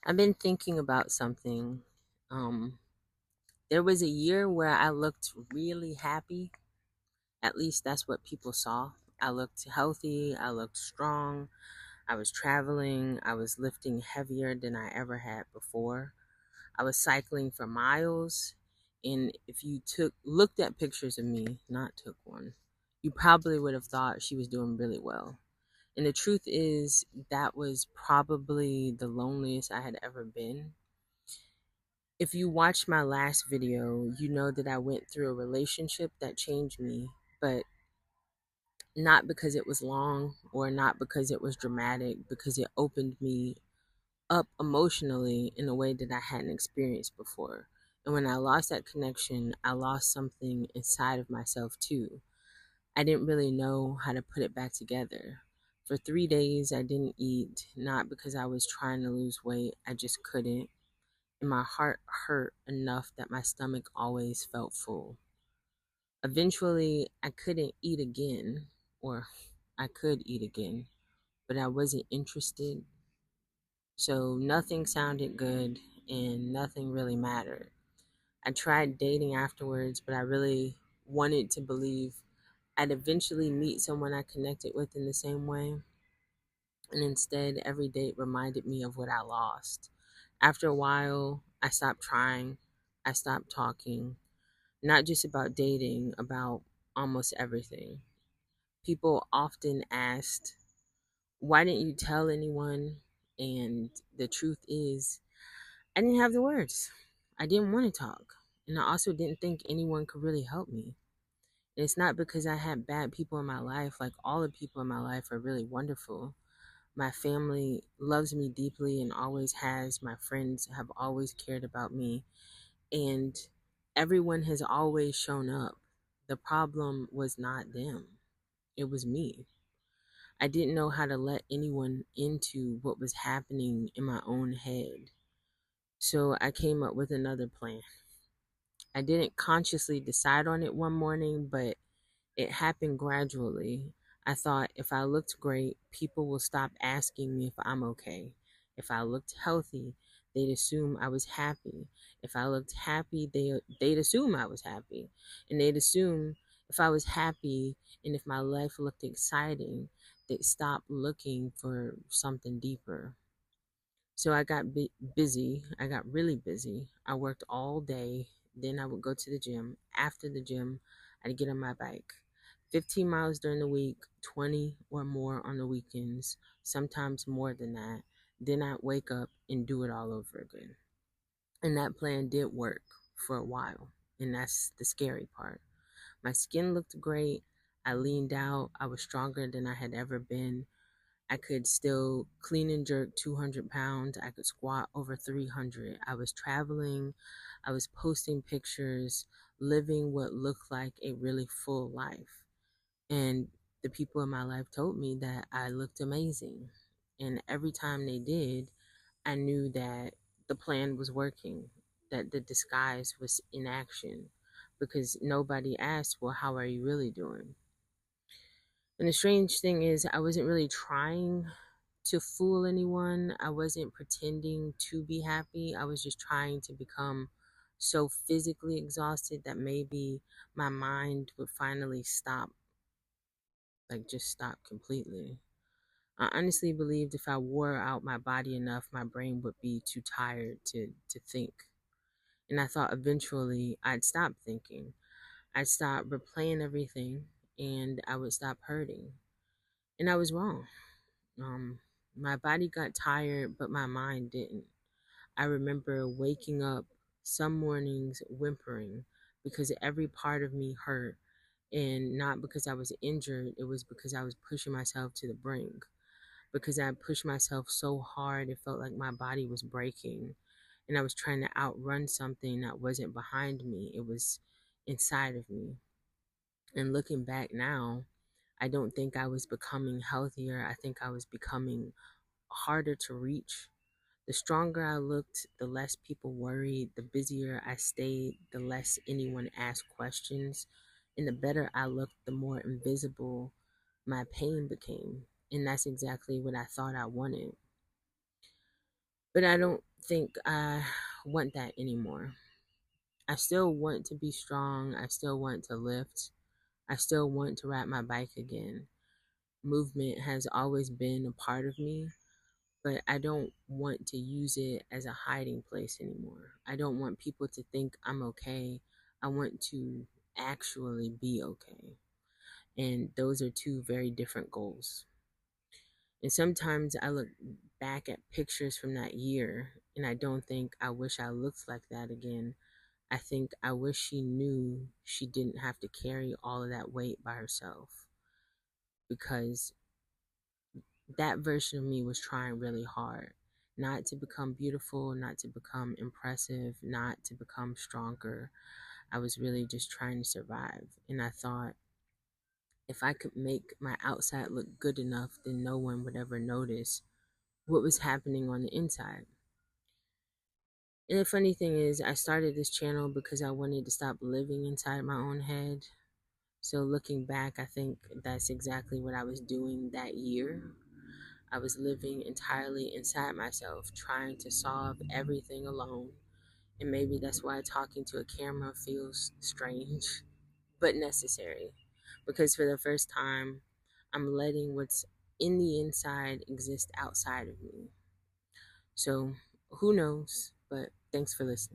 I've been thinking about something. Um, there was a year where I looked really happy. At least that's what people saw. I looked healthy. I looked strong. I was traveling. I was lifting heavier than I ever had before. I was cycling for miles. And if you looked at pictures of me, not took one, you probably would have thought she was doing really well. And the truth is, that was probably the loneliest I had ever been. If you watched my last video, you know that I went through a relationship that changed me, but not because it was long or not because it was dramatic, because it opened me up emotionally in a way that I hadn't experienced before. And when I lost that connection, I lost something inside of myself too. I didn't really know how to put it back together. For 3 days, I didn't eat, not because I was trying to lose weight, I just couldn't, and my heart hurt enough that my stomach always felt full. Eventually, I couldn't eat again, or I could eat again, but I wasn't interested. So nothing sounded good and nothing really mattered. I tried dating afterwards, but I really wanted to believe I'd eventually meet someone I connected with in the same way. And instead, every date reminded me of what I lost. After a while, I stopped trying. I stopped talking, not just about dating, about almost everything. People often asked, why didn't you tell anyone? And the truth is, I didn't have the words. I didn't want to talk. And I also didn't think anyone could really help me. And it's not because I had bad people in my life. Like, all the people in my life are really wonderful. My family loves me deeply and always has. My friends have always cared about me. And everyone has always shown up. The problem was not them, it was me. I didn't know how to let anyone into what was happening in my own head. So I came up with another plan. I didn't consciously decide on it one morning, but it happened gradually. I thought if I looked great, people will stop asking me if I'm okay. If I looked healthy, they'd assume I was happy. If I looked happy, they'd assume I was happy. And they'd assume if I was happy and if my life looked exciting, they'd stop looking for something deeper. So I got busy. I got really busy. I worked all day. Then I would go to the gym. After the gym, I'd get on my bike. 15 miles during the week, 20 or more on the weekends, sometimes more than that. Then I'd wake up and do it all over again. And that plan did work for a while. And that's the scary part. My skin looked great. I leaned out. I was stronger than I had ever been. I could still clean and jerk 200 pounds. I could squat over 300. I was traveling. I was posting pictures, living what looked like a really full life. And the people in my life told me that I looked amazing. And every time they did, I knew that the plan was working, that the disguise was in action, because nobody asked, well, how are you really doing? And the strange thing is, I wasn't really trying to fool anyone. I wasn't pretending to be happy. I was just trying to become so physically exhausted that maybe my mind would finally stop, like just stop completely. I honestly believed if I wore out my body enough, my brain would be too tired to think. And I thought eventually I'd stop thinking. I'd stop replaying everything and I would stop hurting. And I was wrong. Um, my body got tired, but my mind didn't. I remember waking up some mornings whimpering because every part of me hurt. And not because I was injured, it was because I was pushing myself to the brink. Because I pushed myself so hard, it felt like my body was breaking. And I was trying to outrun something that wasn't behind me, it was inside of me. And looking back now, I don't think I was becoming healthier. I think I was becoming harder to reach. The stronger I looked, the less people worried. The busier I stayed, the less anyone asked questions. And the better I looked, the more invisible my pain became. And that's exactly what I thought I wanted. But I don't think I want that anymore. I still want to be strong. I still want to lift. I still want to ride my bike again. Movement has always been a part of me, but I don't want to use it as a hiding place anymore. I don't want people to think I'm okay. I want to actually be okay. And those are two very different goals. And sometimes I look back at pictures from that year and I don't think I wish I looked like that again. I think I wish she knew she didn't have to carry all of that weight by herself, because that version of me was trying really hard not to become beautiful, not to become impressive, not to become stronger. I was really just trying to survive. And I thought if I could make my outside look good enough, then no one would ever notice what was happening on the inside. And the funny thing is, I started this channel because I wanted to stop living inside my own head. So looking back, I think that's exactly what I was doing that year. I was living entirely inside myself, trying to solve everything alone. And maybe that's why talking to a camera feels strange, but necessary. Because for the first time, I'm letting what's in the inside exist outside of me. So who knows? But thanks for listening.